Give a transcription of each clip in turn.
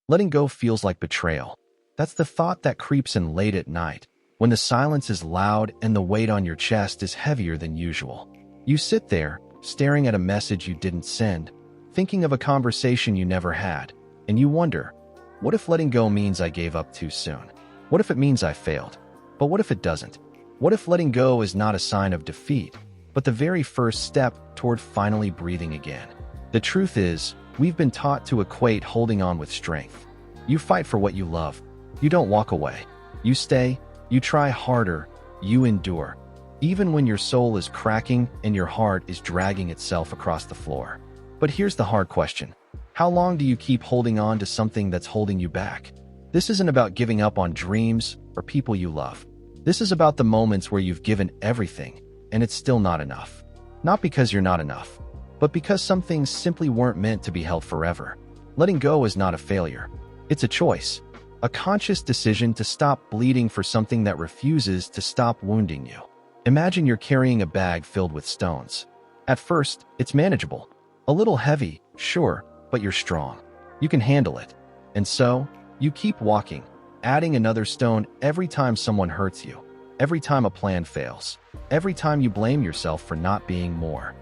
Letting go feels like betrayal. That's the thought that creeps in late at night, when the silence is loud and the weight on your chest is heavier than usual. You sit there, staring at a message you didn't send, thinking of a conversation you never had, and you wonder, what if letting go means I gave up too soon? What if it means I failed? But what if it doesn't? What if letting go is not a sign of defeat, but the very first step toward finally breathing again? The truth is, we've been taught to equate holding on with strength. You fight for what you love. You don't walk away. You stay, you try harder, you endure, even when your soul is cracking and your heart is dragging itself across the floor. But here's the hard question. How long do you keep holding on to something that's holding you back? This isn't about giving up on dreams or people you love. This is about the moments where you've given everything and it's still not enough. Not because you're not enough, but because some things simply weren't meant to be held forever. Letting go is not a failure. It's a choice, a conscious decision to stop bleeding for something that refuses to stop wounding you. Imagine you're carrying a bag filled with stones. At first, it's manageable. A little heavy, sure, but you're strong. You can handle it. And so, you keep walking, adding another stone every time someone hurts you, every time a plan fails, every time you blame yourself for not being more.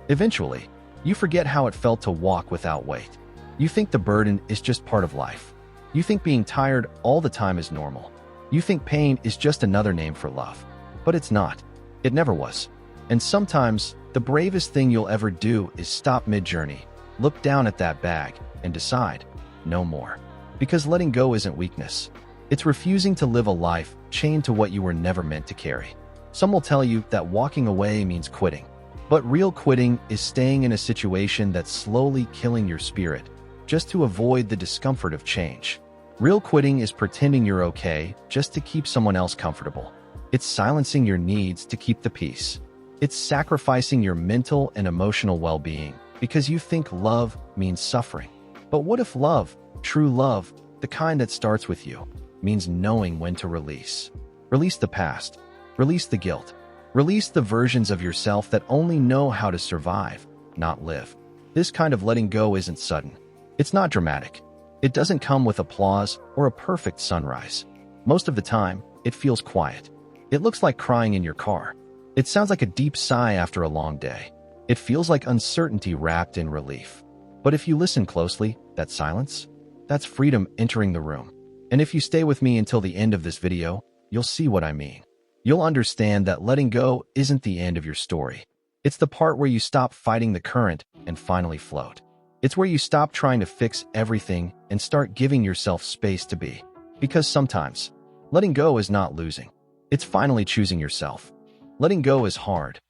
Eventually, you forget how it felt to walk without weight. You think the burden is just part of life. You think being tired all the time is normal. You think pain is just another name for love. But it's not. It never was. And sometimes, the bravest thing you'll ever do is stop mid-journey, look down at that bag, and decide, no more. Because letting go isn't weakness. It's refusing to live a life chained to what you were never meant to carry. Some will tell you that walking away means quitting. But real quitting is staying in a situation that's slowly killing your spirit, just to avoid the discomfort of change. Real quitting is pretending you're okay just to keep someone else comfortable. It's silencing your needs to keep the peace. It's sacrificing your mental and emotional well-being because you think love means suffering. But what if love, true love, the kind that starts with you, means knowing when to release? Release the past. Release the guilt. Release the versions of yourself that only know how to survive, not live. This kind of letting go isn't sudden. It's not dramatic. It doesn't come with applause or a perfect sunrise. Most of the time, it feels quiet. It looks like crying in your car. It sounds like a deep sigh after a long day. It feels like uncertainty wrapped in relief. But if you listen closely, that silence, that's freedom entering the room. And if you stay with me until the end of this video, you'll see what I mean. You'll understand that letting go isn't the end of your story. It's the part where you stop fighting the current and finally float. It's where you stop trying to fix everything and start giving yourself space to be. Because sometimes, letting go is not losing. It's finally choosing yourself. Letting go is hard.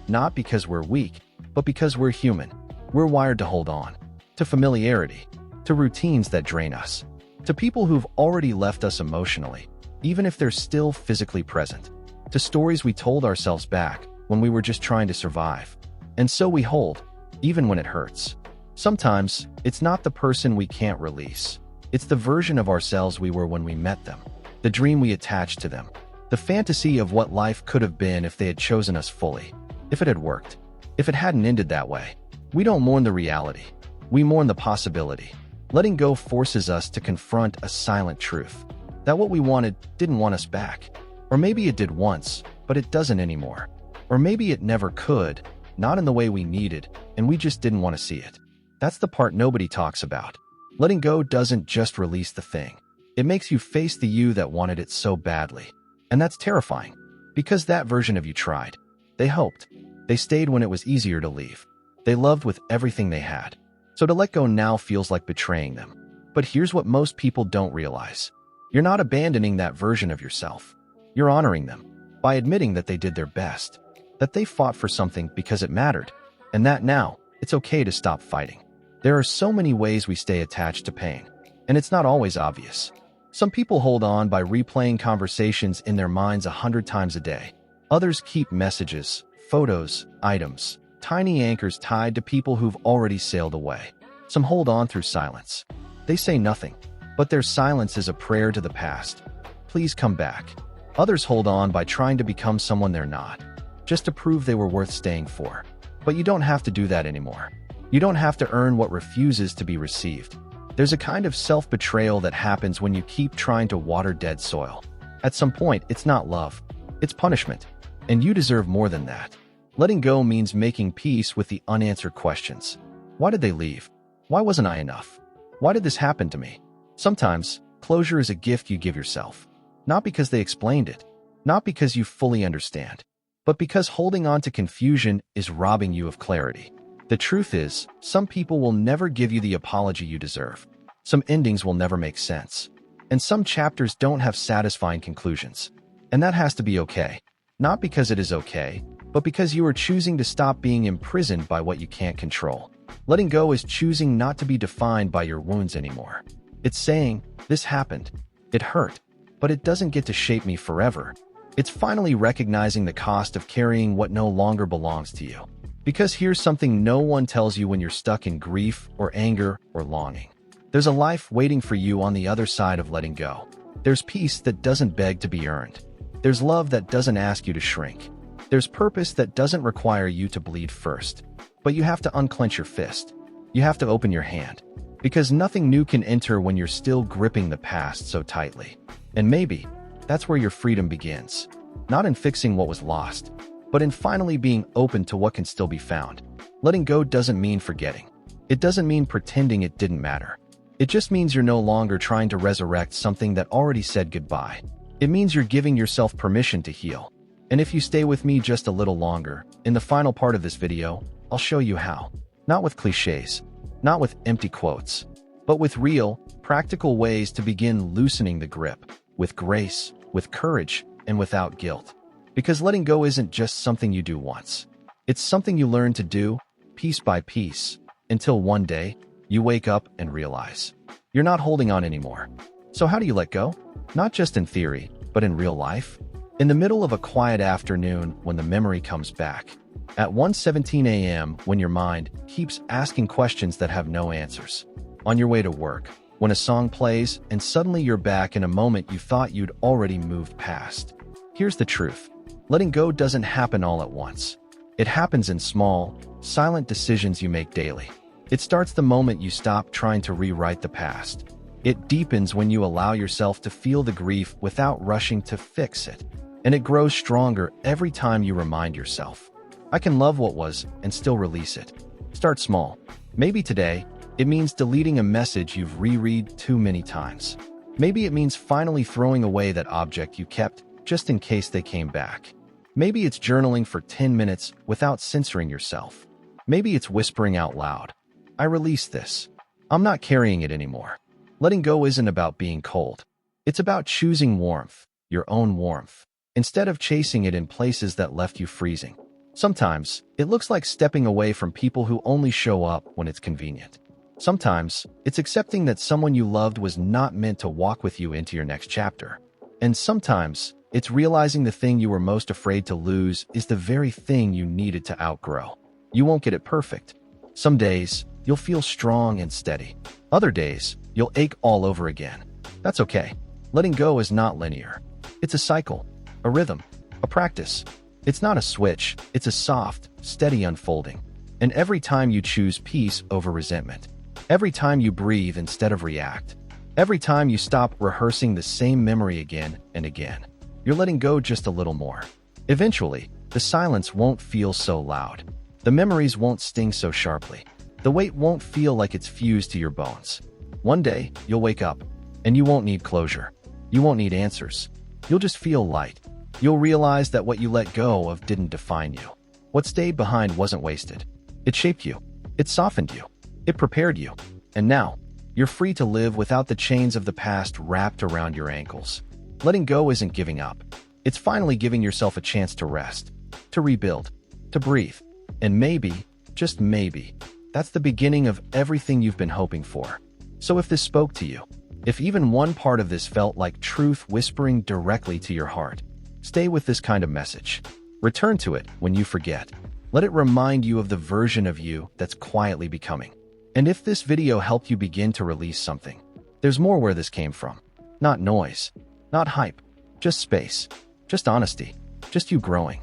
Not because we're weak, but because we're human. We're wired to hold on. To familiarity. To routines that drain us. To people who've already left us emotionally, even if they're still physically present. To stories we told ourselves back when we were just trying to survive. And so we hold, even when it hurts. Sometimes, it's not the person we can't release. It's the version of ourselves we were when we met them. The dream we attached to them. The fantasy of what life could have been if they had chosen us fully. If it had worked. If it hadn't ended that way. We don't mourn the reality. We mourn the possibility. Letting go forces us to confront a silent truth. That what we wanted didn't want us back. Or maybe it did once, but it doesn't anymore. Or maybe it never could, not in the way we needed, and we just didn't want to see it. That's the part nobody talks about. Letting go doesn't just release the thing. It makes you face the you that wanted it so badly. And that's terrifying. Because that version of you tried. They hoped. They stayed when it was easier to leave. They loved with everything they had. So to let go now feels like betraying them. But here's what most people don't realize. You're not abandoning that version of yourself. You're honoring them by admitting that they did their best, that they fought for something because it mattered, and that now it's okay to stop fighting. There are so many ways we stay attached to pain, and it's not always obvious. Some people hold on by replaying conversations in their minds 100 times a day. Others keep messages, photos, items, tiny anchors tied to people who've already sailed away. Some hold on through silence. They say nothing, but their silence is a prayer to the past. Please come back. Others hold on by trying to become someone they're not, just to prove they were worth staying for. But you don't have to do that anymore. You don't have to earn what refuses to be received. There's a kind of self-betrayal that happens when you keep trying to water dead soil. At some point, it's not love, it's punishment. And you deserve more than that. Letting go means making peace with the unanswered questions. Why did they leave? Why wasn't I enough? Why did this happen to me? Sometimes, closure is a gift you give yourself. Not because they explained it, not because you fully understand, but because holding on to confusion is robbing you of clarity. The truth is, some people will never give you the apology you deserve. Some endings will never make sense. And some chapters don't have satisfying conclusions. And that has to be okay. Not because it is okay, but because you are choosing to stop being imprisoned by what you can't control. Letting go is choosing not to be defined by your wounds anymore. It's saying, this happened, it hurt, but it doesn't get to shape me forever. It's finally recognizing the cost of carrying what no longer belongs to you. Because here's something no one tells you when you're stuck in grief or anger or longing. There's a life waiting for you on the other side of letting go. There's peace that doesn't beg to be earned. There's love that doesn't ask you to shrink. There's purpose that doesn't require you to bleed first. But you have to unclench your fist. You have to open your hand. Because nothing new can enter when you're still gripping the past so tightly. And maybe that's where your freedom begins. Not in fixing what was lost, but in finally being open to what can still be found. Letting go doesn't mean forgetting. It doesn't mean pretending it didn't matter. It just means you're no longer trying to resurrect something that already said goodbye. It means you're giving yourself permission to heal. And if you stay with me just a little longer, in the final part of this video, I'll show you how. Not with cliches, not with empty quotes, but with real, practical ways to begin loosening the grip, with grace, with courage, and without guilt. Because letting go isn't just something you do once. It's something you learn to do, piece by piece, until one day, you wake up and realize you're not holding on anymore. So how do you let go? Not just in theory, but in real life? In the middle of a quiet afternoon when the memory comes back. At 1:17 a.m. when your mind keeps asking questions that have no answers. On your way to work, when a song plays and suddenly you're back in a moment you thought you'd already moved past. Here's the truth. Letting go doesn't happen all at once. It happens in small, silent decisions you make daily. It starts the moment you stop trying to rewrite the past. It deepens when you allow yourself to feel the grief without rushing to fix it. And it grows stronger every time you remind yourself, I can love what was and still release it. Start small. Maybe today, it means deleting a message you've reread too many times. Maybe it means finally throwing away that object you kept just in case they came back. Maybe it's journaling for 10 minutes without censoring yourself. Maybe it's whispering out loud, I release this. I'm not carrying it anymore. Letting go isn't about being cold. It's about choosing warmth, your own warmth, instead of chasing it in places that left you freezing. Sometimes, it looks like stepping away from people who only show up when it's convenient. Sometimes, it's accepting that someone you loved was not meant to walk with you into your next chapter. And sometimes, it's realizing the thing you were most afraid to lose is the very thing you needed to outgrow. You won't get it perfect. Some days, you'll feel strong and steady. Other days, you'll ache all over again. That's okay. Letting go is not linear. It's a cycle, a rhythm, a practice. It's not a switch, it's a soft, steady unfolding. And every time you choose peace over resentment, every time you breathe instead of react, every time you stop rehearsing the same memory again and again, you're letting go just a little more. Eventually, the silence won't feel so loud. The memories won't sting so sharply. The weight won't feel like it's fused to your bones. One day, you'll wake up, and you won't need closure. You won't need answers. You'll just feel light. You'll realize that what you let go of didn't define you. What stayed behind wasn't wasted. It shaped you. It softened you. It prepared you. And now, you're free to live without the chains of the past wrapped around your ankles. Letting go isn't giving up. It's finally giving yourself a chance to rest, to rebuild, to breathe. And maybe, just maybe, that's the beginning of everything you've been hoping for. So if this spoke to you, if even one part of this felt like truth whispering directly to your heart, stay with this kind of message. Return to it when you forget. Let it remind you of the version of you that's quietly becoming. And if this video helped you begin to release something, there's more where this came from. Not noise, not hype, just space, just honesty, just you growing.